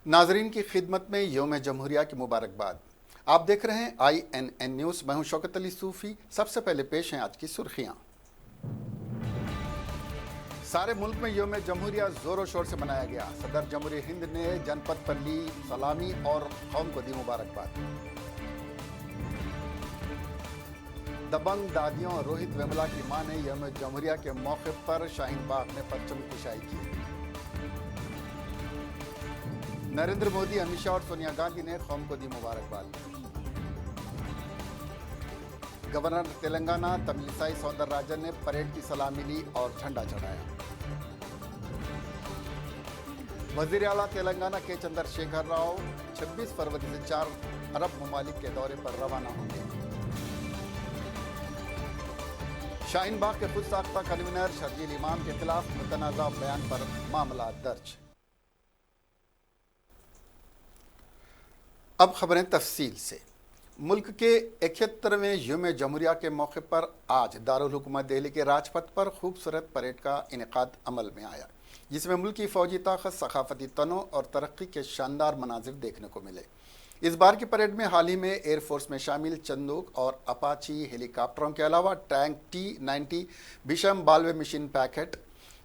नाजरीन की खिदमत में यौम जमहूरिया की मुबारकबाद। आप देख रहे हैं INN न्यूज़। मैं हूं शौकत अली सूफ़ी। सबसे पहले पेश हैं आज की सुर्खियां। सारे मुल्क में यौम जमहूरिया जोरों शोर से मनाया गया। सदर जमहूरिया हिंद ने जनपद पर ली सलामी और कौम को दी मुबारकबाद। दबंग दादियों रोहित वेमुला की मां ने यौम जमहूरिया के मौके पर शाहीन बाग में परचम कुशाई की। नरेंद्र मोदी, अमित शाह और सोनिया गांधी ने कौम को दी मुबारकबाद। गवर्नर तेलंगाना तमिलिसाई सौंदरराजन ने परेड की सलामी ली और झंडा चढ़ाया। वजीर आला तेलंगाना के चंद्रशेखर राव 26 फरवरी से 4 अरब ममालिक के दौरे पर रवाना होंगे। शाहीन बाग के खुद साख्ता कन्वीनर शर्जील इमाम के खिलाफ मुतनाज़ा बयान पर मामला दर्ज। अब खबरें तफसील से। मुल्क के 71वें यौम जमहूरिया के मौके पर आज दारुल हुकूमत दिल्ली के राजपथ पर खूबसूरत परेड का इनेकाद अमल में आया, जिसमें मुल्क की फौजी ताकत, सकाफती तनो और तरक्की के शानदार मनाजिर देखने को मिले। इस बार की परेड में हाल ही में एयरफोर्स में शामिल चंदूक और अपाची हेलीकॉप्टरों के अलावा टैंक T-90 भीषम बालवे मिशन पैकेट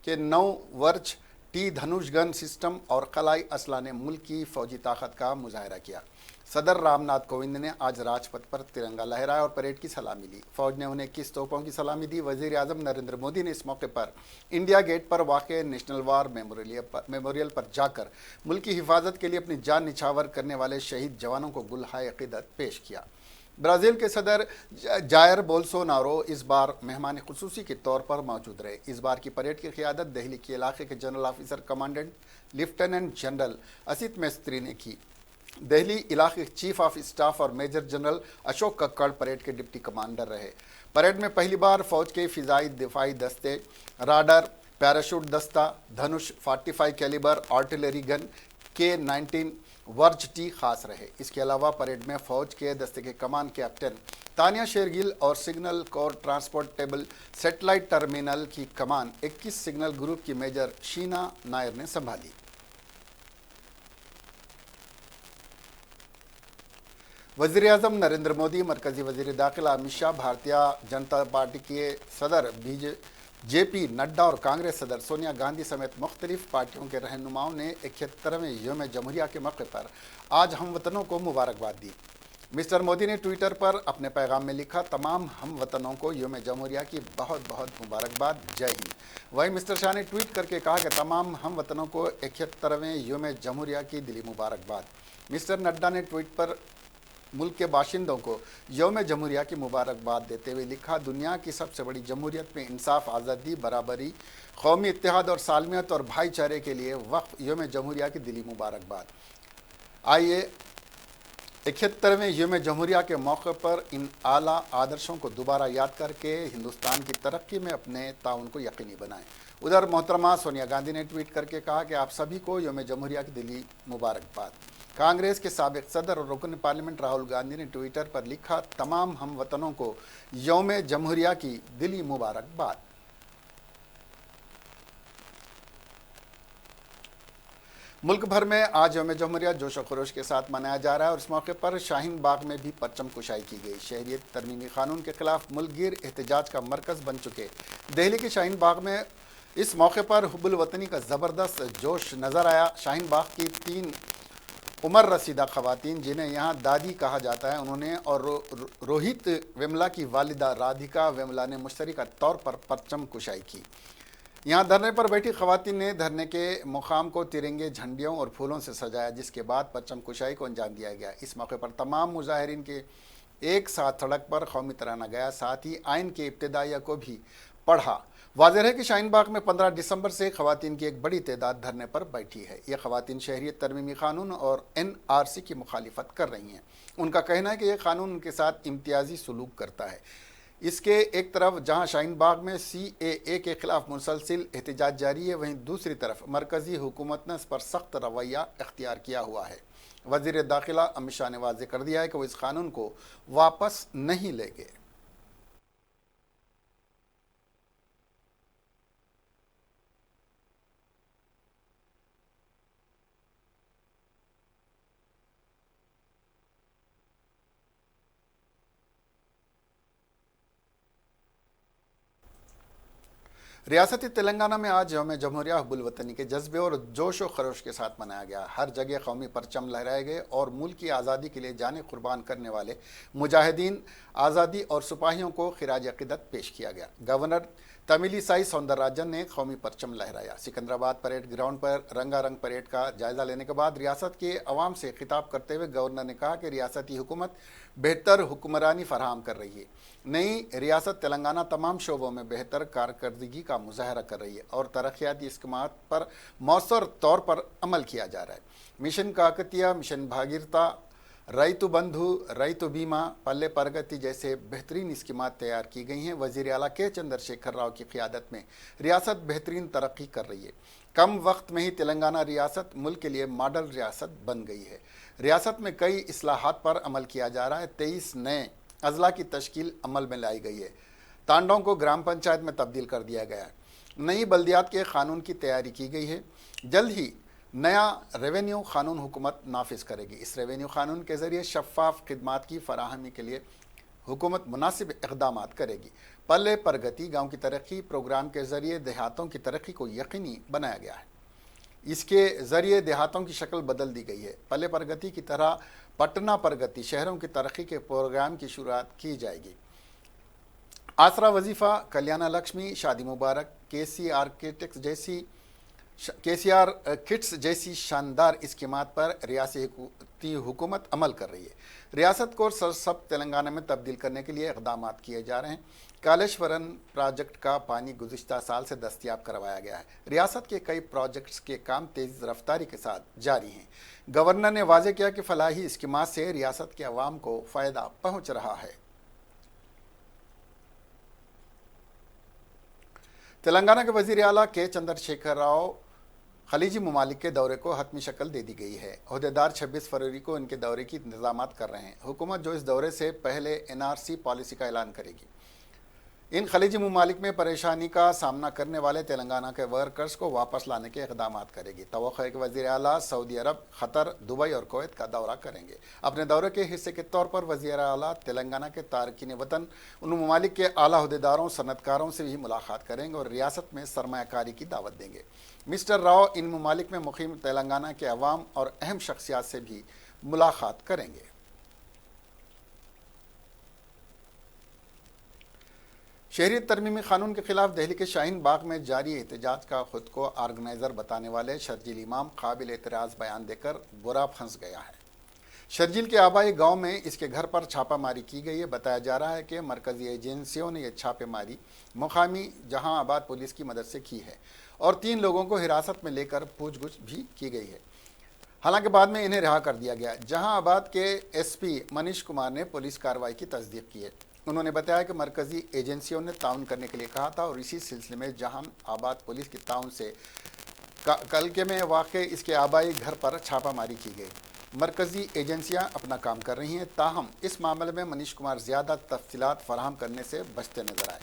के 9 वर्ज टी धनुष गन सिस्टम और कलाई असला ने मुल्क की फौजी ताकत का मुजाहरा किया। सदर रामनाथ कोविंद ने आज राजपथ पर तिरंगा लहराया और परेड की सलामी ली। फौज ने उन्हें 21 तोपों की सलामी दी। वजीर आजम नरेंद्र मोदी ने इस मौके पर इंडिया गेट पर वाक़ नेशनल वार मेमोरियल पर जाकर मुल्क की हिफाजत के लिए अपनी जान निछावर करने वाले शहीद जवानों को गुलहाए अक़ीदत पेश किया। ब्राज़ील के सदर जायर बोल्सोनारो इस बार मेहमान खुसूसी के तौर पर मौजूद रहे। इस बार की परेड की क़ियादत दिल्ली के इलाके के general officer commandant lieutenant general Asit Mistry ने की। दिल्ली इलाके के चीफ ऑफ स्टाफ और major general Ashok Kakkar parade के डिप्टी कमांडर रहे। परेड में पहली बार फौज के फ़िज़ाई दिफाई दस्ते, राडार, पैराशूट दस्ता, Dhanush 45 calibre artillery gun K-19 वर्ज टी खास रहे। इसके अलावा परेड में फौज के दस्ते के कमान कैप्टन तानिया शेरगिल और signal corps transportable satellite terminal की कमान 21 सिग्नल ग्रुप की मेजर शीना नायर ने संभाली। वज़ीर आज़म नरेंद्र मोदी, मरकज़ी वज़ीर दाखिला अमित शाह, भारतीय जनता पार्टी के सदर BJP नड्डा और कांग्रेस सदर सोनिया गांधी समेत मुख्तलिफ पार्टियों के रहनुमाओं ने 71वें यौम जमहूरिया के मौके पर आज हमवतनों को मुबारकबाद दी। मिस्टर मोदी ने ट्विटर पर अपने पैगाम में लिखा, तमाम हमवतनों को यौम जमहूरिया की बहुत बहुत मुबारकबाद, जय हिंद। वहीं मिस्टर शाह ने ट्वीट करके कहा कि तमाम हमवतनों को 71वें यौम जमहूरिया की दिली मुबारकबाद। मिस्टर नड्डा ने ट्वीट पर मुल्क के बाशिंदों को यौम जमहूरिया की मुबारकबाद देते हुए लिखा, दुनिया की सबसे बड़ी जमहूरियत में इंसाफ, आज़ादी, बराबरी, कौमी इत्तेहाद और सालमियत और भाईचारे के लिए वक्फ यौम जमहूरिया की दिली मुबारकबाद। आइए 71वें यौम जमहूरिया के मौके पर इन आला आदर्शों को दोबारा याद करके हिंदुस्तान की तरक्की में अपने ताउन को यकीनी बनाएं। उधर मोहतरमा सोनिया गांधी ने ट्वीट करके कहा कि आप सभी को यौम जमहूरिया की दिली मुबारकबाद। कांग्रेस के साबिक सदर और रुकन पार्लियामेंट राहुल गांधी ने ट्विटर पर लिखा, तमाम हम वतनों को यौम जमहूरिया की दिली मुबारकबाद। मुल्क भर में आज यौम जमहूरिया जोश और खरोश के साथ मनाया जा रहा है और इस मौके पर शाहीन बाग में भी परचम कुशाई की गई। शहरियत तरमीमी कानून के खिलाफ मुल्कगीर एहतजाज का मरकज़ बन चुके दिल्ली के शाहीन बाग में इस मौके पर हुब्बुल वतनी का ज़बरदस्त जोश नज़र आया। शाहीन बाग की 3 उमर रसीदा ख़वातीन, जिन्हें यहाँ दादी कहा जाता है, उन्होंने और रोहित वेमुला की वालिदा राधिका वेमुला ने मुश्तरका तौर पर परचम कुशाई की। यहाँ धरने पर बैठी ख़वातीन ने धरने के मुकाम को तिरंगे, झंडियों और फूलों से सजाया, जिसके बाद परचम कुशाई को अंजाम दिया गया। इस मौके पर तमाम मुजाहिरीन के एक साथ सड़क पर कौमी तराना गाया, साथ ही आइन के इब्तिदाइया को भी पढ़ा। वाज़ेह है कि शाहीन बाग में 15 दिसंबर से ख़वातीन की एक बड़ी तादाद धरने पर बैठी है। ये ख़वातीन शहरियत तरमीमी कानून और NRC की मुखालिफत कर रही हैं। उनका कहना है कि यह कानून उनके साथ इम्तियाजी सलूक करता है। इसके एक तरफ जहां शाहीन बाग में CAA के खिलाफ मुसलसिल एहतजाज जारी है, वहीं दूसरी तरफ मरकज़ी हुकूमत ने इस पर सख्त रवैया इख्तियार किया हुआ है। वज़ीर दाखिला अमित शाह ने वाज़ेह कर दिया है कि वो इस कानून को वापस नहीं लेंगे। रियासती तेलंगाना में आज यौम जमहूरिया हुब्बुल वतनी के जज्बे और जोश व खरोश के साथ मनाया गया। हर जगह कौमी परचम लहराए गए और मुल्क की आज़ादी के लिए जाने कुर्बान करने वाले मुजाहिदीन आज़ादी और सिपाहियों को खिराज अक़ीदत पेश किया गया। गवर्नर तमिलिसाई सौंदरराजन ने कौमी परचम लहराया। सिकंदराबाद परेड ग्राउंड पर रंगारंग परेड का जायजा लेने के बाद रियासत के अवाम से खिताब करते हुए गवर्नर ने कहा कि रियासती हुकूमत बेहतर हुक्मरानी फराहम कर रही है। नई रियासत तेलंगाना तमाम शोबों में बेहतर कारकर्दगी का मुजाहरा कर रही है और तरक्याती स्कीमात पर मौसर तौर पर अमल किया जा रहा है। मिशन काकतिया, मिशन भागीरथा, रैतु बंधु, रैतु बीमा, पल्ले प्रगति जैसे बेहतरीन स्कीमात तैयार की गई हैं। वज़ीर आला के चंद्रशेखर राव की क़ियादत में रियासत बेहतरीन तरक्की कर रही है। कम वक्त में ही तेलंगाना रियासत मुल्क के लिए मॉडल रियासत बन गई है। रियासत में कई इस्लाहात पर अमल किया जा रहा है। 23 नए अजला की तश्कील अमल में लाई गई है। तांडों को ग्राम पंचायत में तब्दील कर दिया गया है। नई बल्दियात के कानून की तैयारी की गई है। जल्द ही नया रेवेन्यू कानून हुकूमत नाफिज करेगी। इस रेवेन्यू कानून के ज़रिए शफाफ खिदमात की फराहमी के लिए हुकूमत मुनासिब इक़दाम करेगी। पल्ले प्रगति गाँव की तरक्की प्रोग्राम के ज़रिए देहातों की तरक्की को यकीनी बनाया गया है। इसके ज़रिए देहातों की शक्ल बदल दी गई है। पल्ले प्रगति की तरह पटना प्रगति शहरों की तरक्की के प्रोग्राम की शुरुआत की जाएगी। आसरा वजीफ़ा, कल्याण लक्ष्मी, शादी मुबारक, केसीआर किट्स जैसी शानदार स्कीमात पर रियासती हुकूमत अमल कर रही है। रियासत को सरसब्ज़ तेलंगाना में तब्दील करने के लिए इक़दाम किए जा रहे हैं। कालेश्वरन प्रोजेक्ट का पानी गुज़िश्ता साल से दस्तयाब करवाया गया है। रियासत के कई प्रोजेक्ट्स के काम तेज़ रफ्तारी के साथ जारी हैं। गवर्नर ने वाज़े किया कि फलाही स्कीमात से रियासत के अवाम को फ़ायदा पहुँच रहा है। तेलंगाना के वज़ीर आला के चंद्रशेखर राव खलीजी ममालिक के दौरे को हतमी शक्ल दे दी गई है। अहदेदार 26 फरवरी को इनके दौरे की इंतजामात कर रहे हैं। हुकूमत जो इस दौरे से पहले NRC पॉलिसी का ऐलान करेगी। इन खलीजी ममालिक में परेशानी का सामना करने वाले तेलंगाना के वर्कर्स को वापस लाने के इक़दाम करेगी। तवक्को है कि वज़ीर आला सऊदी अरब, क़तर, दुबई और कुवैत का दौरा करेंगे। अपने दौरे के हिस्से के तौर पर वज़ीर आला तेलंगाना के तारकीन वतन, उन ममालिक के आला अहदेदारों, सनतकारों से भी मुलाकात करेंगे और रियासत में सरमायाकारी की दावत देंगे। मिस्टर राव इन ममालिक में मुक़ीम तेलंगाना के अवाम और अहम शख्सियात से भी मुलाकात करेंगे। शहरी तरमीमी कानून के खिलाफ दिल्ली के शाहीन बाग में जारी एहतजाज का खुद को ऑर्गेनाइज़र बताने वाले शर्जील इमाम काबिल एतराज़ बयान देकर बुरा फंस गया है। शर्जील के आबाई गांव में इसके घर पर छापामारी की गई है। बताया जा रहा है कि मरकज़ी एजेंसियों ने यह छापेमारी मुकामी जहांआबाद पुलिस की मदद से की है और 3 लोगों को हिरासत में लेकर पूछगछ भी की गई है। हालांकि बाद में इन्हें रिहा कर दिया गया। जहांआबाद के SP मनीष कुमार ने पुलिस कार्रवाई की तस्दीक की है। उन्होंने बताया कि मरकज़ी एजेंसियों ने ताउन करने के लिए कहा था और इसी सिलसिले में जहांआबाद पुलिस की ताउन से कलके में वाक़ इसके आबाई घर पर छापामारी की गई। मरकज़ी एजेंसियां अपना काम कर रही हैं, ताहम इस मामले में मनीष कुमार ज़्यादा तफसीलात फराहम करने से बचते नजर आए।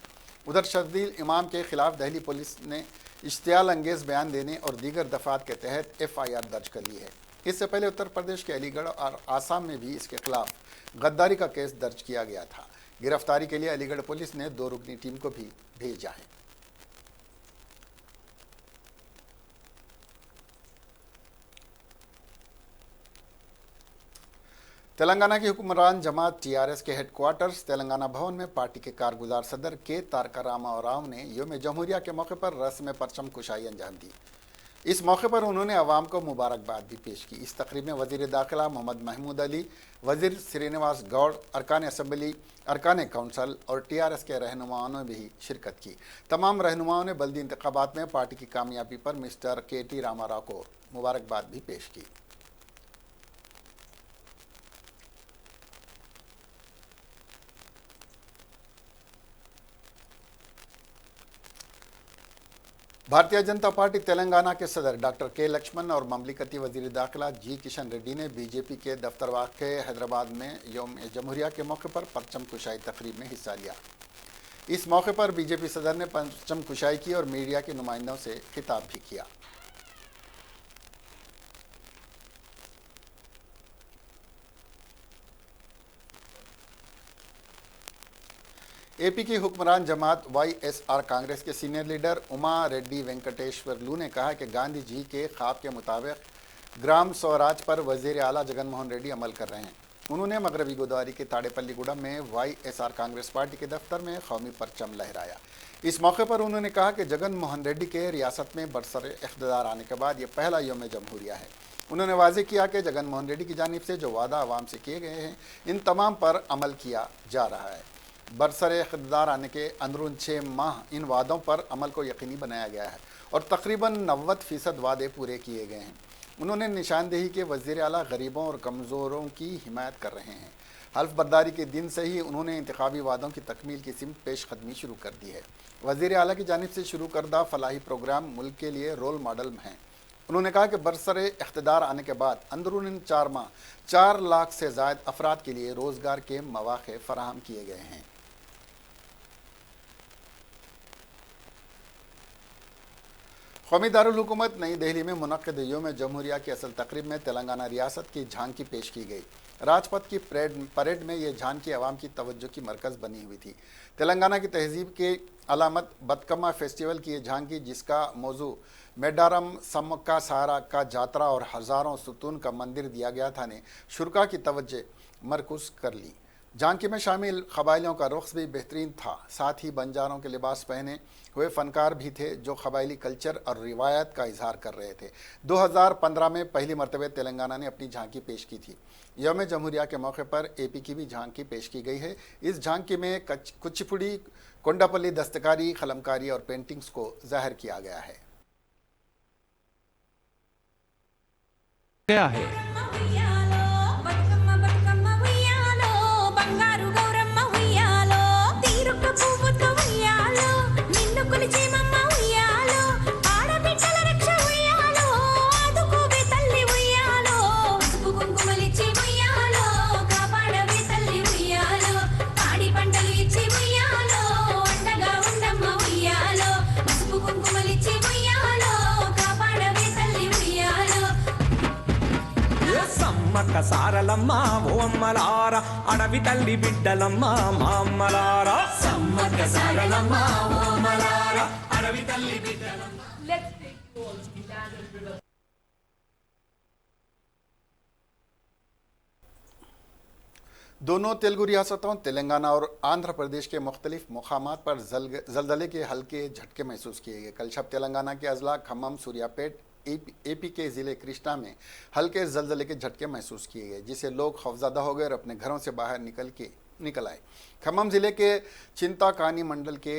उधर शर्जील इमाम के खिलाफ दिल्ली पुलिस ने इश्तियाल अंगेज़ बयान देने और दीगर दफ़ात के तहत FIR दर्ज कर ली है। इससे पहले उत्तर प्रदेश के अलीगढ़ और आसाम में भी इसके खिलाफ गद्दारी का केस दर्ज किया गया था। गिरफ्तारी के लिए अलीगढ़ पुलिस ने 2 रुकनी टीम को भी भेजा है। तेलंगाना की हुक्मरान जमात TRS के हेडक्वार्टर्स तेलंगाना भवन में पार्टी के कारगुजार सदर के तारका रामा राव ने यौम जमहूरिया के मौके पर रस्म परचम कुशाई अंजाम दी। इस मौके पर उन्होंने अवाम को मुबारकबाद भी पेश की। इस तकरीब में वज़ीर दाखिला मोहम्मद महमूद अली, वज़ीर श्रीनिवास गौड़, अरकान असम्बली, अरकान काउंसिल और TRS के रहनुमाओं ने भी शिरकत की। तमाम रहनुमाओं ने बल्दी इंतखाबात में पार्टी की कामयाबी पर मिस्टर KT रामाराव को मुबारकबाद भी पेश की। भारतीय जनता पार्टी तेलंगाना के सदर डॉक्टर K लक्ष्मण और ममलिकती वज़ीर दाखिला G किशन रेड्डी ने BJP के दफ्तर वाक़ हैदराबाद में यौम जमहूरिया के मौके पर परचम कुशाई तकरीब में हिस्सा लिया। इस मौके पर BJP सदर ने परचम कुशाई की और मीडिया के नुमाइंदों से खिताब भी किया। एपी की हुक्मरान जमात वाईएसआर कांग्रेस के सीनियर लीडर उमा रेड्डी वेंकटेश्वरलू ने कहा कि गांधी जी के ख्वाब के मुताबिक ग्राम स्वराज पर वजीर आला जगन मोहन रेड्डी अमल कर रहे हैं। उन्होंने मगरबी गोदावरी के ताड़ेपल्लीगुडा में वाईएसआर कांग्रेस पार्टी के दफ्तर में कौमी परचम लहराया। इस मौके पर उन्होंने कहा कि जगन मोहन रेड्डी के रियासत में बरसरे इख्तिदार आने के बाद ये पहला यौम जमहूरिया है। उन्होंने वाज़ेह किया कि जगन मोहन रेड्डी की जानिब से जो वादा आवाम से किए गए हैं, इन तमाम पर अमल किया जा रहा है। बरसरे इख्तिदार आने के अंदरून 6 माह इन वादों पर अमल को यकीनी बनाया गया है और तकरीबन 90% वादे पूरे किए गए हैं। उन्होंने निशानदेही के वज़ीर आला गरीबों और कमज़ोरों की हिमायत कर रहे हैं। हल्फ बर्दारी के दिन से ही उन्होंने इंतखाबी वादों की तकमील की सिमत पेशकदमी शुरू कर दी है। वज़ीर आला की जानिब से शुरू करदा फलाही प्रोग्राम मुल्क के लिए रोल मॉडल हैं। उन्होंने कहा कि बरसरे इख्तिदार आने के बाद अंदरून 4 माह 4 लाख से ज़ायद अफराद के लिए रोज़गार के मौक़े फराहम किए गए हैं। कौमी दारुल हुकूमत नई दिल्ली में मुनक़्क़िद यौम जमहूरिया की असल तकरीब में तेलंगाना रियासत की झांकी पेश की गई। राजपथ की परेड में ये झांकी अवाम की तवज्जो की मरकज़ बनी हुई थी। तेलंगाना की तहजीब के अलामत बतकम्मा फेस्टिवल की ये झांकी, जिसका मौजू मेडारम सम्मक्का सहारा का जात्रा और हज़ारों सुतून का मंदिर दिया गया था, ने शुरका की तवज्जो मरकूज़ कर ली। झांकी में शामिल कबाइलियों का रुख्स भी बेहतरीन था। साथ ही बंजारों के लिबास पहने हुए फ़नकार भी थे जो कबाइली कल्चर और रिवायत का इजहार कर रहे थे। 2015 में पहली मरतबा तेलंगाना ने अपनी झांकी पेश की थी। यौम जमहूरिया के मौके पर एपी की भी झांकी पेश की गई है। इस झांकी में कुचिपुड़ी, कोंडापल्ली दस्तकारी, कलमकारी और पेंटिंग्स को ज़ाहिर किया गया है। क्या है సారలమ్మ ఓ అమ్మలారా అడవి తల్లి బిడ్డలమ్మ మా అమ్మలారా సమ్మక్క సారలమ్మ ఓ అమ్మలారా అడవి తల్లి బిడ్డలమ్మ। दोनों तेलुगु रियासतों तेलंगाना और आंध्र प्रदेश के मुख्तलिफ मकामात पर जलजले के हल्के झटके महसूस किए गए। कल शब तेलंगाना के अजला खम्मम, सूर्यापेट, एपी के ज़िले कृष्णा में हल्के जलजले के झटके महसूस किए गए, जिससे लोग खौफजदा हो गए और अपने घरों से बाहर निकल आए। खम्मम ज़िले के चिंताकानी मंडल के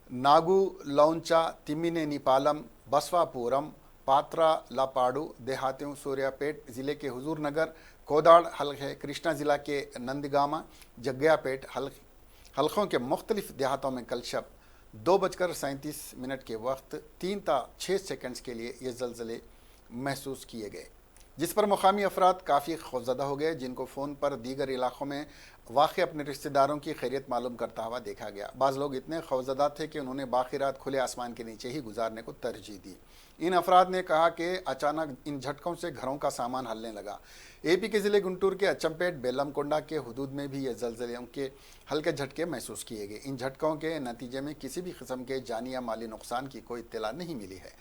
नागू लौंचा, तिम्मिनेनीपालम, बसवापुरम, पात्रा लापाड़ू देहातियों, सूर्यापेट ज़िले के हुजूर नगर, कोदाड़ हल्के, कृष्णा ज़िला के नंदगामा, जग्गियापेट हल्कों के मुख्तलिफ देहातों में कल शब 2:37 के वक्त 3 ता 6 सेकंड्स के लिए ये जलजले महसूस किए गए, जिस पर मुकामी अफराद काफ़ी खौफजदा हो गए, जिनको फ़ोन पर दीगर इलाक़ों में वाक़ अपने रिश्तेदारों की खैरियत मालूम करता हुआ देखा गया। बाज़ लोग इतने खौफजदा थे कि उन्होंने बाकी रात खुले आसमान के नीचे ही गुजारने को तरजीह दी। इन अफराद ने कहा कि अचानक इन झटकों से घरों का सामान हिलने लगा। एपी के ज़िले गुंटूर के अचमपेट, बेलमकोंडा के हदूद में भी ये जलजलों के हल्के झटके महसूस किए गए। इन झटकों के नतीजे में किसी भी किस्म के जानी या माली नुकसान की कोई इत्तला नहीं मिली है।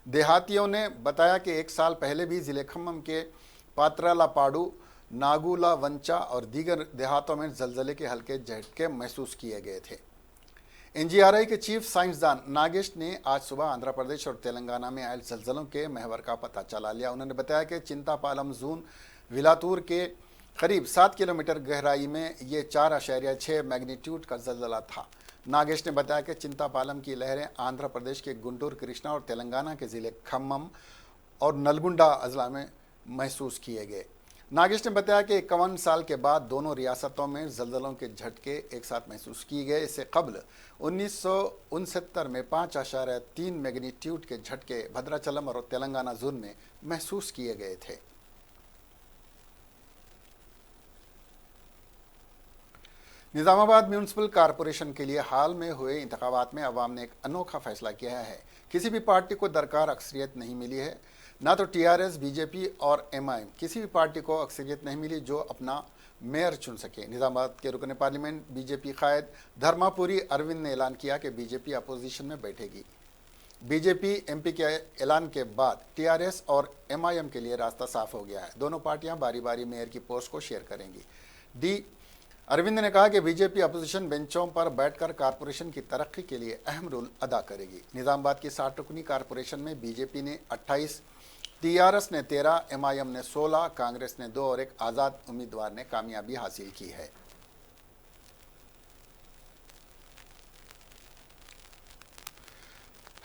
देहातियों ने बताया कि 1 साल पहले भी ज़िले खम्मम के पात्रालापाड़ू, नागूला वंचा और दीगर देहातों में जलजले के हल्के झटके महसूस किए गए थे। एनजीआरआई के चीफ साइंसदान नागेश ने आज सुबह आंध्र प्रदेश और तेलंगाना में आए जलजलों के महवर का पता चला लिया। उन्होंने बताया कि चिंतापालम जून विलातूर के करीब 7 किलोमीटर गहराई में ये 4.6 मैग्नीट्यूड का जलजला था। नागेश ने बताया कि चिंतापालम की लहरें आंध्र प्रदेश के गुंटूर, कृष्णा और तेलंगाना के ज़िले खम्मम और नलगुंडा अजला में महसूस किए गए। नागेश ने बताया कि 51 साल के बाद दोनों रियासतों में जलजलों के झटके एक साथ महसूस किए गए। इससे कबल 1969 में 5.3 मैग्नीट्यूड के झटके भद्राचलम और तेलंगाना जोन में महसूस किए गए थे। निज़ामाबाद म्यूनसिपल कॉरपोरेशन के लिए हाल में हुए इंतखाबात में अवाम ने एक अनोखा फैसला किया है। किसी भी पार्टी को दरकार अक्सरियत नहीं मिली है, ना तो टीआरएस, बीजेपी और एमआईएम, किसी भी पार्टी को अक्सरियत नहीं मिली जो अपना मेयर चुन सके। निजामाबाद के रुकन पार्लियामेंट बीजेपी कायद धर्मापुरी अरविंद ने ऐलान किया कि बीजेपी अपोजिशन में बैठेगी। बीजेपी एमपी के ऐलान के बाद टीआरएस और एमआईएम के लिए रास्ता साफ हो गया है। दोनों पार्टियां बारी बारी मेयर की पोस्ट को शेयर करेंगी। डी अरविंद ने कहा कि बीजेपी अपोजिशन बेंचों पर बैठकर कारपोरेशन की तरक्की के लिए अहम रोल अदा करेगी। निजामाबाद की 60 रुकनी कारपोरेशन में बीजेपी ने 28, टीआरएस ने 13, एमआईएम ने 16, कांग्रेस ने 2 और एक आज़ाद उम्मीदवार ने कामयाबी हासिल की है।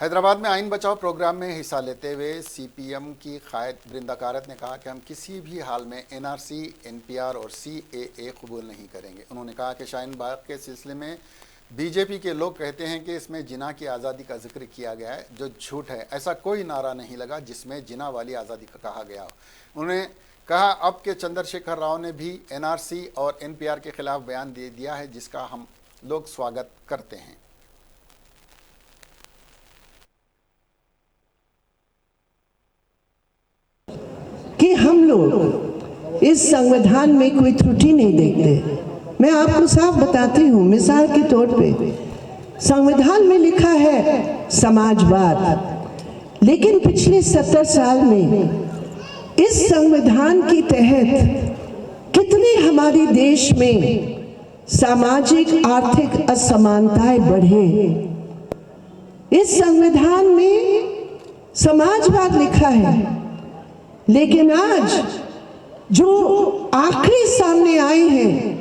हैदराबाद में आइन बचाओ प्रोग्राम में हिस्सा लेते हुए सीपीएम की कायद बृंदा कारत ने कहा कि हम किसी भी हाल में एनआरसी, एनपीआर और सीएए कबूल नहीं करेंगे। उन्होंने कहा कि शाहीन बाग के सिलसिले में बीजेपी के लोग कहते हैं कि इसमें जिना की आज़ादी का जिक्र किया गया है, जो झूठ है। ऐसा कोई नारा नहीं लगा जिसमें जिना वाली आज़ादी का कहा गया हो। उन्होंने कहा अब के चंद्रशेखर राव ने भी एनआरसी और एनपीआर के खिलाफ बयान दे दिया है, जिसका हम लोग स्वागत करते हैं। कि हम लोग इस संविधान में कोई त्रुटि नहीं देखते। मैं आपको साफ बताती हूँ, मिसाल के तौर पे संविधान में लिखा है समाजवाद, लेकिन पिछले 70 साल में इस संविधान के तहत कितने हमारे देश में सामाजिक आर्थिक असमानताएं बढ़े। इस संविधान में समाजवाद लिखा है, लेकिन आज जो आंकड़े सामने आए हैं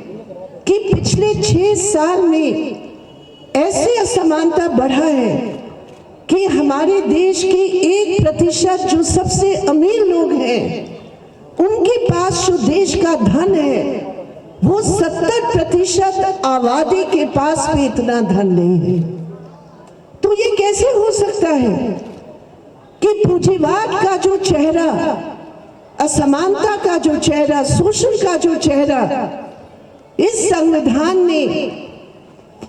कि पिछले 6 साल में ऐसी असमानता बढ़ा है कि हमारे देश के 1% जो सबसे अमीर लोग हैं, उनके पास जो देश का धन है वो 70% आबादी के पास भी इतना धन नहीं है। तो ये कैसे हो सकता है कि पूंजीवाद का जो चेहरा, असमानता का जो चेहरा, शोषण का जो चेहरा इस संविधान ने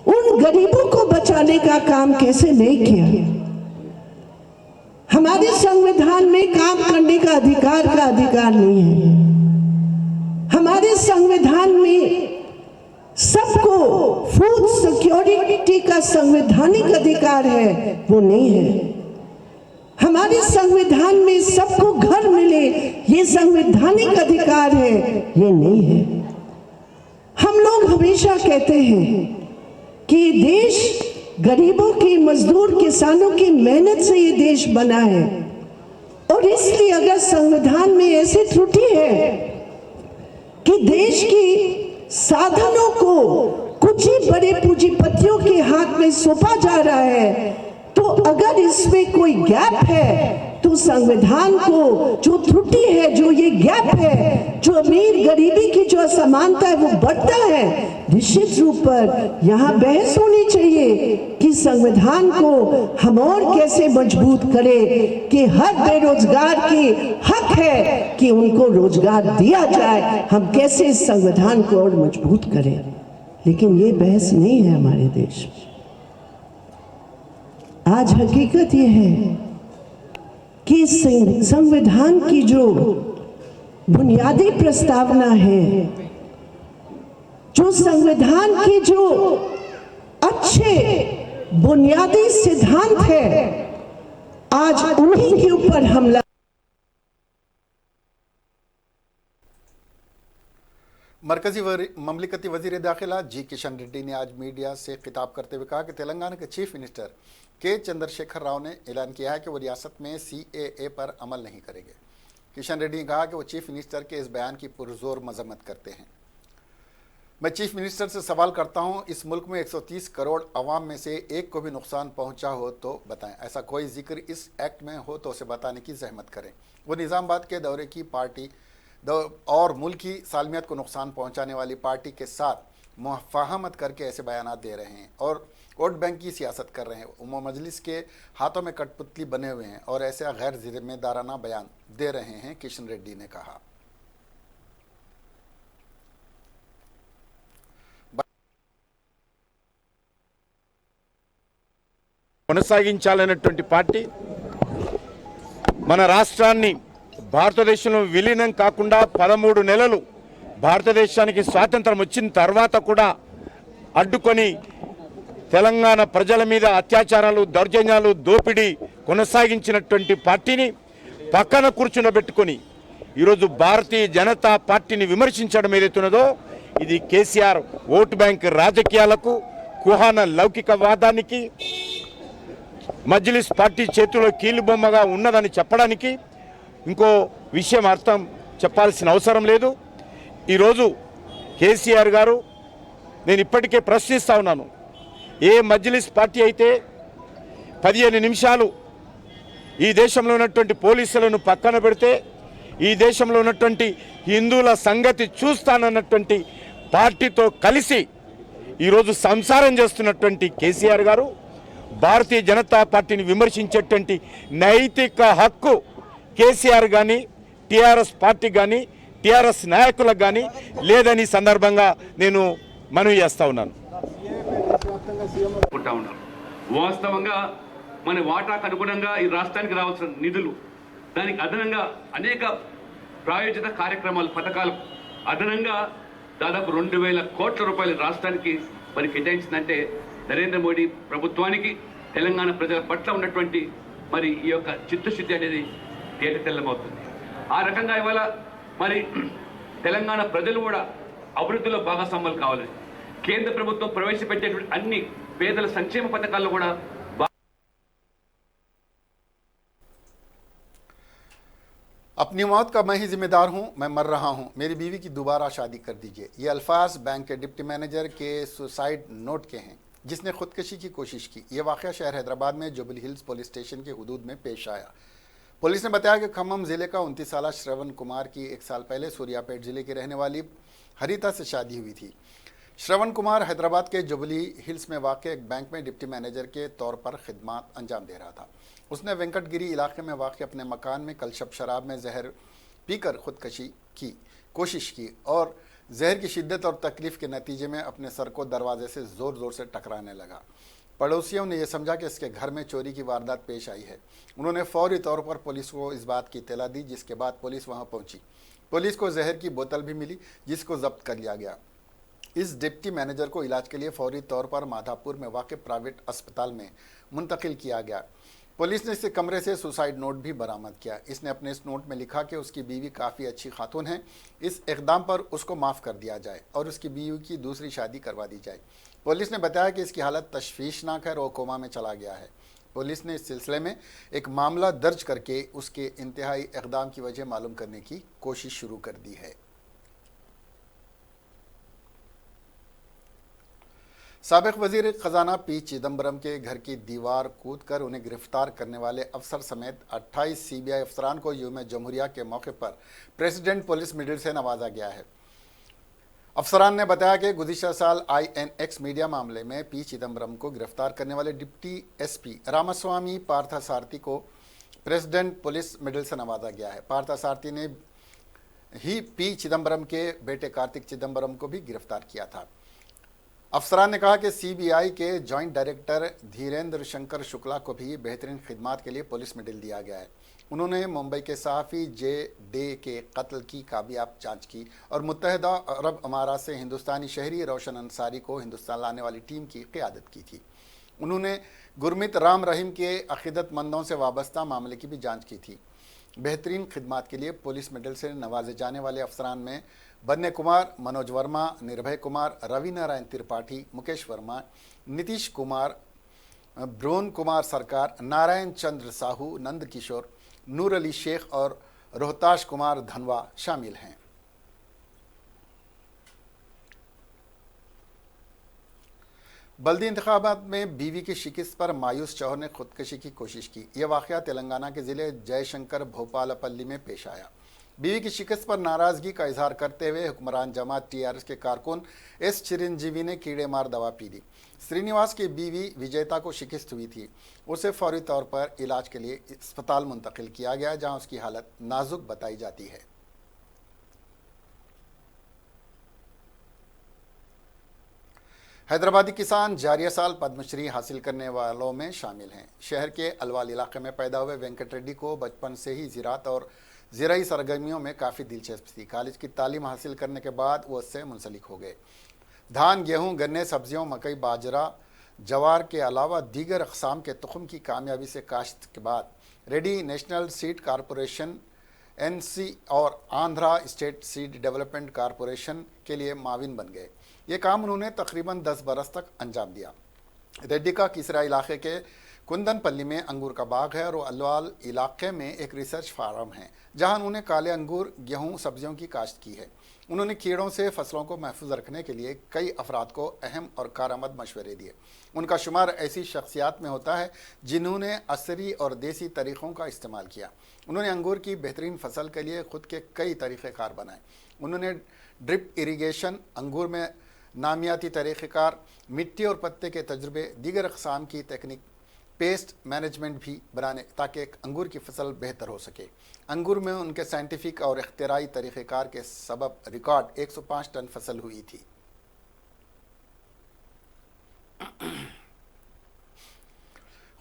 उन गरीबों को बचाने का काम कैसे नहीं किया। हमारे संविधान में काम करने का अधिकार नहीं है। हमारे संविधान में सबको फूड सिक्योरिटी का संवैधानिक अधिकार है, वो नहीं है। हमारे संविधान में सबको घर मिले, ये संवैधानिक अधिकार है, ये नहीं है। हम लोग हमेशा कहते हैं कि देश गरीबों की, मजदूर, किसानों की मेहनत से ये देश बना है, और इसलिए अगर संविधान में ऐसी त्रुटि है कि देश की साधनों को कुछ ही बड़े पूंजीपतियों के हाथ में सौंपा जा रहा है, तो अगर इसमें कोई गैप है तो संविधान को जो त्रुटि है, जो ये गैप है, जो अमीर गरीबी की जो असमानता है वो बढ़ता है, निश्चित रूप पर यहाँ बहस होनी चाहिए कि संविधान को हम और कैसे मजबूत करें कि हर बेरोजगार की हक है कि उनको रोजगार दिया जाए। हम कैसे इस संविधान को और मजबूत करें, लेकिन ये बहस नहीं है हमारे देश में। आज हकीकत ये है कि संविधान की जो बुनियादी प्रस्तावना है, जो संविधान के जो अच्छे बुनियादी सिद्धांत है, आज उन्हीं के ऊपर हमला। मरकजी ममलिकती वजीर दाखिला जी किशन रेड्डी ने आज मीडिया से खिताब करते हुए कहा कि तेलंगाना के चीफ मिनिस्टर के चंद्रशेखर राव ने ऐलान किया है कि वो रियासत में सीएए पर अमल नहीं करेंगे। किशन रेड्डी ने कहा कि वो चीफ मिनिस्टर के इस बयान की पुरजोर मजम्मत करते हैं। मैं चीफ मिनिस्टर से सवाल करता हूं, इस मुल्क में 130 करोड़ अवाम में से एक को भी नुकसान पहुंचा हो तो बताएं। ऐसा कोई जिक्र इस एक्ट में हो तो उसे बताने की जहमत करें। वो निज़ामाबाद के दौरे की पार्टी और मुल्क की सालमियत को नुकसान पहुंचाने वाली पार्टी के साथ मुफाहमत करके ऐसे बयान दे रहे हैं और वोट बैंक की सियासत कर रहे हैं। उम्मा मजलिस के हाथों में कठपुतली बने हुए हैं और ऐसे गैर जिम्मेदाराना बयान दे रहे हैं, किशन रेड्डी ने कहा। కొనసాగించాలనేటువంటి పార్టీ మన రాష్ట్రాన్ని భారతదేశంలో విలీనం కాకుండా 13 నెలలు భారతదేశానికి స్వాతంత్రం వచ్చిన తర్వాత కూడా అడ్డుకొని తెలంగాణ ప్రజల మీద అత్యాచారాలు, దౌర్జన్యాలు, దోపిడీ కొనసాగించినటువంటి పార్టీని పక్కన కూర్చుండబెట్టుకొని ఈరోజు భారతీయ జనతా పార్టీని విమర్శించడం ఏదైతున్నదో ఇది కేసీఆర్ ఓటు బ్యాంక్ రాజకీయాలకు, కుహాన లౌకికవాదానికి, మజ్లిస్ పార్టీ చేతిలో కీలుబొమ్మగా ఉన్నదని చెప్పడానికి ఇంకో విషయం అర్థం చెప్పాల్సిన అవసరం లేదు. ఈరోజు కేసీఆర్ గారు, నేను ఇప్పటికే ప్రశ్నిస్తూ ఉన్నాను, ఏ మజ్లిస్ పార్టీ అయితే 15 నిమిషాలు ఈ దేశంలో ఉన్నటువంటి పోలీసులను పక్కన పెడితే ఈ దేశంలో ఉన్నటువంటి హిందువుల సంగతి చూస్తానన్నటువంటి పార్టీతో కలిసి ఈరోజు సంసారం చేస్తున్నటువంటి కేసీఆర్ గారు భారతీయ జనతా పార్టీని విమర్శించేటువంటి నైతిక హక్కు కేసీఆర్ కానీ, టీఆర్ఎస్ పార్టీ కానీ, టీఆర్ఎస్ నాయకులకు కానీ లేదని సందర్భంగా నేను మనవి చేస్తా ఉన్నాను. వాస్తవంగా మన వాటాకు అనుగుణంగా ఈ రాష్ట్రానికి రావాల్సిన నిధులు, దానికి అదనంగా అనేక ప్రాయోజిత కార్యక్రమాలు, పథకాలు అదనంగా దాదాపు 2000 కోట్ల రూపాయలు రాష్ట్రానికి మరి కేటాయించిందంటే నరేంద్ర మోడీ ప్రభుత్వానికి తెలంగాణ ప్రజల పట్ల ఉన్నటువంటి మరి ఈ యొక్క చిత్తశుద్ధి అనేది తేటతెల్లమవుతుంది. ఆ రకంగా ఇవాళ మరి తెలంగాణ ప్రజలు కూడా అభివృద్ధిలో భాగస్వాములు కావాలని కేంద్ర ప్రభుత్వం ప్రవేశపెట్టేటువంటి అన్ని పేదల సంక్షేమ పథకాల్లో కూడా अपनी मौत का मैं ही जिम्मेदार हूं, मैं मर रहा हूं, मेरी बीवी की दोबारा शादी कर दीजिए। ये अल्फाज बैंक के डिप्टी मैनेजर के सुसाइड नोट के हैं जिसने खुदकशी की कोशिश की। ये वाक़या शहर हैदराबाद में जुबली हिल्स पुलिस स्टेशन के हुदूद में पेश आया। पुलिस ने बताया कि खम्मम ज़िले का 29 साला श्रवण कुमार की 1 साल पहले सूर्यापेट ज़िले की रहने वाली हरिता से शादी हुई थी। श्रवण कुमार हैदराबाद के जुबली हिल्स में वाक़ एक बैंक में डिप्टी मैनेजर के तौर पर खिदमत अंजाम दे रहा था। उसने वेंकटगिरी इलाके में वाक़ अपने मकान में कलशब शराब में जहर पीकर खुदकशी की कोशिश की और जहर की शिद्दत और तकलीफ़ के नतीजे में अपने सर को दरवाजे से ज़ोर ज़ोर से टकराने लगा। पड़ोसियों ने यह समझा कि इसके घर में चोरी की वारदात पेश आई है। उन्होंने फौरी तौर पर पुलिस को इस बात की इत्तला दी, जिसके बाद पुलिस वहाँ पहुँची। पुलिस को जहर की बोतल भी मिली जिसको जब्त कर लिया गया। इस डिप्टी मैनेजर को इलाज के लिए फौरी तौर पर माधापुर में वाक़ प्राइवेट अस्पताल में मुंतकिल किया गया। पुलिस ने इससे कमरे से सुसाइड नोट भी बरामद किया। इसने अपने इस नोट में लिखा कि उसकी बीवी काफ़ी अच्छी खातून है, इस इक़दाम पर उसको माफ़ कर दिया जाए और उसकी बीवी की दूसरी शादी करवा दी जाए। पुलिस ने बताया कि इसकी हालत तशवीशनाक है और वो कोमा में चला गया है। पुलिस ने इस सिलसिले में एक मामला दर्ज करके उसके इंतहाई इक़दाम की वजह मालूम करने की कोशिश शुरू कर दी है। साबिक वजीर खजाना पी चिदम्बरम के घर की दीवार कूदकर उन्हें गिरफ्तार करने वाले अफसर समेत 28 सीबीआई अफसरान को यौम जमहूरिया के मौके पर प्रेसिडेंट पुलिस मेडल से नवाजा गया है। अफसरान ने बताया कि गुज़िश्ता साल INX मीडिया मामले में पी चिदम्बरम को गिरफ्तार करने वाले डिप्टी SP रामास्वामी पार्थसारथी को प्रेसिडेंट पुलिस मेडल से नवाजा गया है। पार्थसारथी ने ही पी चिदम्बरम के बेटे कार्तिक चिदम्बरम को भी गिरफ्तार किया था। अफसरान ने कहा कि सीबीआई के जॉइंट डायरेक्टर धीरेन्द्र शंकर शुक्ला को भी बेहतरीन खिदमात के लिए पुलिस मेडल दिया गया है। उन्होंने मुंबई के सहाफ़ी J.D. के कत्ल की कामयाब जांच की और मुत्तहिदा अरब अमारात से हिंदुस्तानी शहरी रोशन अंसारी को हिंदुस्तान लाने वाली टीम की क़ियादत की थी। उन्होंने गुरमीत राम रहीम के अक़ीदतमंदों से वाबस्ता मामले की भी जाँच की थी। बेहतरीन खिदमात के लिए पुलिस मेडल से नवाजे जाने वाले अफसरान में बन्ने कुमार, मनोज वर्मा, निर्भय कुमार, रवि नारायण त्रिपाठी, मुकेश वर्मा, नीतीश कुमार, ब्रोन कुमार सरकार, नारायण चंद्र साहू, नंद किशोर, नूर अली शेख और रोहताश कुमार धनवा शामिल हैं। बल्दी इंतखाबात में बीवी की शिकस्त पर मायूस शौहर ने खुदकशी की कोशिश की। यह वाक़या तेलंगाना के ज़िले जयशंकर भोपालपल्ली में पेश आया। बीवी की शिकस्त पर नाराज़गी का इजहार करते हुए हुक्मरान जमात TRS के कारकुन S चिरंजीवी ने कीड़े मार दवा पी ली। श्रीनिवास की बीवी विजेता को शिकस्त हुई थी। उसे फौरी तौर पर इलाज के लिए अस्पताल मुंतकिल किया गया, जहां उसकी हालत नाजुक बताई जाती है। हैदराबादी किसान जारिया साल पद्मश्री हासिल करने वालों में शामिल हैं। शहर के अलवाल इलाके में पैदा हुए वेंकट रेड्डी को बचपन से ही ज़राअत और ज़राई सरगर्मियों में काफ़ी दिलचस्पी थी। कॉलेज की तालीम हासिल करने के बाद वो उससे मुंसलिक हो गए। धान, गेहूँ, गन्ने, सब्जियों, मकई, बाजरा, जवार के अलावा दीगर अक़साम के तुख़म की कामयाबी से काश्त के बाद ready national seed corporation NC और Andhra state seed development corporation के लिए माविन बन गए। ये काम उन्होंने तकरीबन 10 बरस तक अंजाम दिया। रेड्डी का किसरा इलाके के कुंदनपल्ली में अंगूर का बाग है और अल्वाल इलाके में एक रिसर्च फार्म है जहां उन्होंने काले अंगूर, गेहूं, सब्जियों की काश्त की है। उन्होंने कीड़ों से फसलों को महफूज रखने के लिए कई अफराद को अहम और कारआमद मशवरे दिए। उनका शुमार ऐसी शख्सियात में होता है जिन्होंने असरी और देसी तरीक़ों का इस्तेमाल किया। उन्होंने अंगूर की बेहतरीन फसल के लिए ख़ुद के कई तरीक़ेकार बनाए। उन्होंने ड्रिप इरीगेशन, अंगूर में नामियाती तरीक़ेकार, मिट्टी और पत्ते के तजुर्बे, दीगर अक़साम की तकनीक, पेस्ट मैनेजमेंट भी बनाने ताकि अंगूर की फसल बेहतर हो सके। अंगूर में उनके साइंटिफिक और इख्तिराई तरीक़ेकार के सबब रिकॉर्ड 105 टन फसल हुई थी।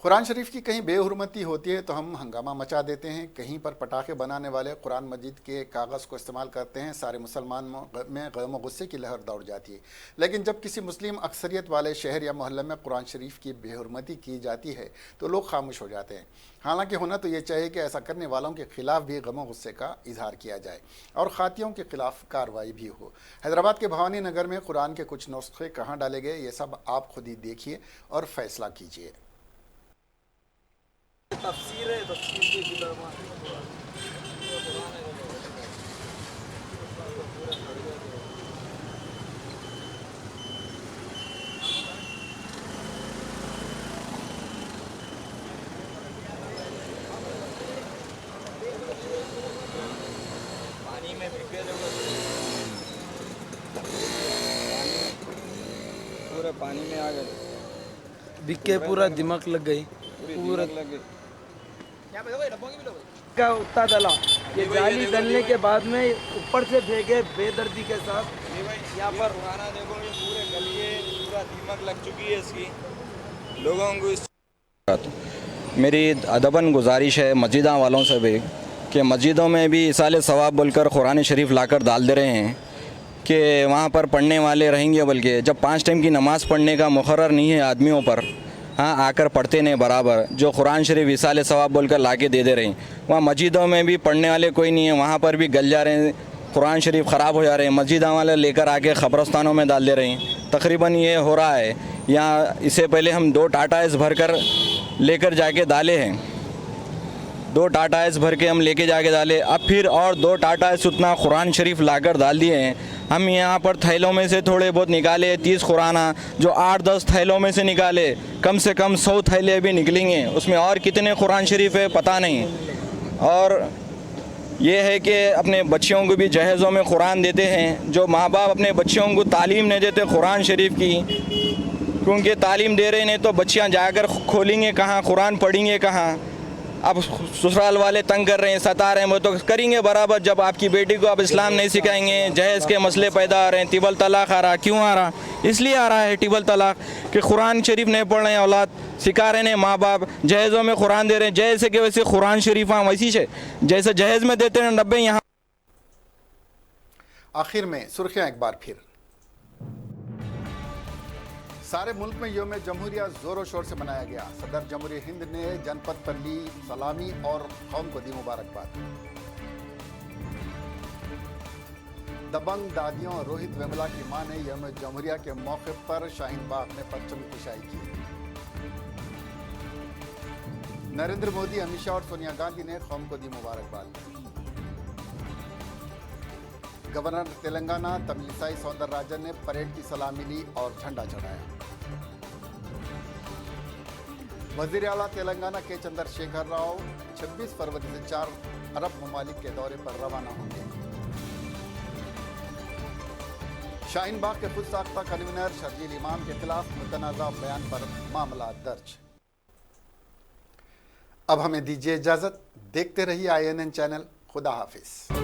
कुरान शरीफ की कहीं बेहुरमती होती है तो हम हंगामा मचा देते हैं, कहीं पर पटाखे बनाने वाले कुरान मजीद के कागज़ को इस्तेमाल करते हैं, सारे मुसलमान में गम व गुस्से की लहर दौड़ जाती है। लेकिन जब किसी मुस्लिम अक्सरियत वाले शहर या मोहल्ले में कुरान शरीफ की बेहुरमती की जाती है तो लोग खामोश हो जाते हैं। हालांकि होना तो ये चाहिए कि ऐसा करने वालों के खिलाफ भी गम व गुस्से का इजहार किया जाए और खातियों के खिलाफ कार्रवाई भी हो। हैदराबाद के भवानी नगर में कुरान के कुछ नुस्खे कहाँ डाले गए, ये सब आप खुद ही देखिए और फैसला कीजिए। तफसीर है, तफसीर की किताब पानी में भीगे पूरे पानी में आ गए, भीग के पूरा दिमाग लग गई, पूरा लग गई का उतना डला। ये जाली डलने के बाद में ऊपर से फेंके बेदर्दी के साथ। यहाँ पर खाना देखो, ये पूरे गलिए, पूरा दीमक लग चुकी है इसकी। लोगों को इस मेरी अदबन गुजारिश है मस्जिदा वालों से भी कि मस्जिदों में भी इसाले सवाब बोलकर कुरान शरीफ लाकर डाल दे रहे हैं कि वहाँ पर पढ़ने वाले रहेंगे, बल्कि जब 5 टाइम की नमाज़ पढ़ने का मुकर्रर नहीं है आदमियों पर, हाँ आकर पढ़ते नहीं बराबर, जो कुरान शरीफ इसाले सवाब बोलकर लाके दे रहे हैं, वहाँ मस्जिदों में भी पढ़ने वाले कोई नहीं है, वहाँ पर भी गल जा रहे हैं, कुरान शरीफ ख़राब हो जा रहे हैं, मस्जिदा वाले लेकर आके ख़बरस्तानों में डाल दे रहे हैं। तकरीबन ये हो रहा है। यहाँ इससे पहले हम 2 टाटा एस भर कर लेकर जाके डाले हैं, 2 टाटा एस भर के हम लेके जाके डाले, अब फिर और 2 टाटा एस उतना कुरान शरीफ लाकर डाल दिए हैं। हम यहाँ पर थैलों में से थोड़े बहुत निकाले, 30 कुराना जो 8-10 थैलों में से निकाले, कम से कम 100 थैले अभी निकलेंगे, उसमें और कितने कुरान शरीफ है पता नहीं। और ये है कि अपने बच्चों को भी जहेज़ों में कुरान देते हैं, जो माँ बाप अपने बच्चों को तालीम नहीं देते कुरान शरीफ की, क्योंकि तालीम दे रहे नहीं तो बच्चियाँ जाकर खोलेंगे कहाँ, कुरान पढ़ेंगे कहाँ। अब ससुराल वाले तंग कर रहे हैं, सता रहे हैं, वो तो करेंगे बराबर जब आपकी बेटी को आप इस्लाम नहीं सिखाएंगे। जहेज़ के मसले पैदा आ रहे हैं, तिबल तलाक़ आ रहा, क्यों आ रहा? इसलिए आ रहा है तिबल तलाक़ कि कुरान शरीफ नहीं पढ़ रहे हैं, औलाद सिखा रहे हैं माँ बाप, जहेज़ों में कुरान दे रहे हैं, जैसे कि वैसे कुरान शरीफ हाँ वैसी से जैसे जहेज़ में देते हैं 90 यहाँ। आखिर में सुर्खियाँ एक बार फिर। सारे मुल्क में यौम जमहूरिया ज़ोरों शोर से मनाया गया। सदर जमहूरिया हिंद ने जनपद पर ली सलामी और कौम को दी मुबारकबाद। दबंग दादियों रोहित वेमुला की मां ने यौम जमहूरिया के मौके पर शाहीन बाग में परचम कुशाई की। नरेंद्र मोदी, अमित शाह और सोनिया गांधी ने कौम को दी मुबारकबाद। गवर्नर तेलंगाना तमिलिसाई सौंदरराजन ने परेड की सलामी ली और झंडा चढ़ाया। वजीर आला तेलंगाना के चंद्रशेखर राव 26 फरवरी से 4 अरब ममालिक के दौरे पर रवाना होंगे। शाहीन बाग के खुद साख्ता कन्वीनर शर्जील इमाम के खिलाफ मुतनाज़ा बयान पर मामला दर्ज। अब हमें दीजिए इजाजत, देखते रहिए INN चैनल। खुदा हाफिज।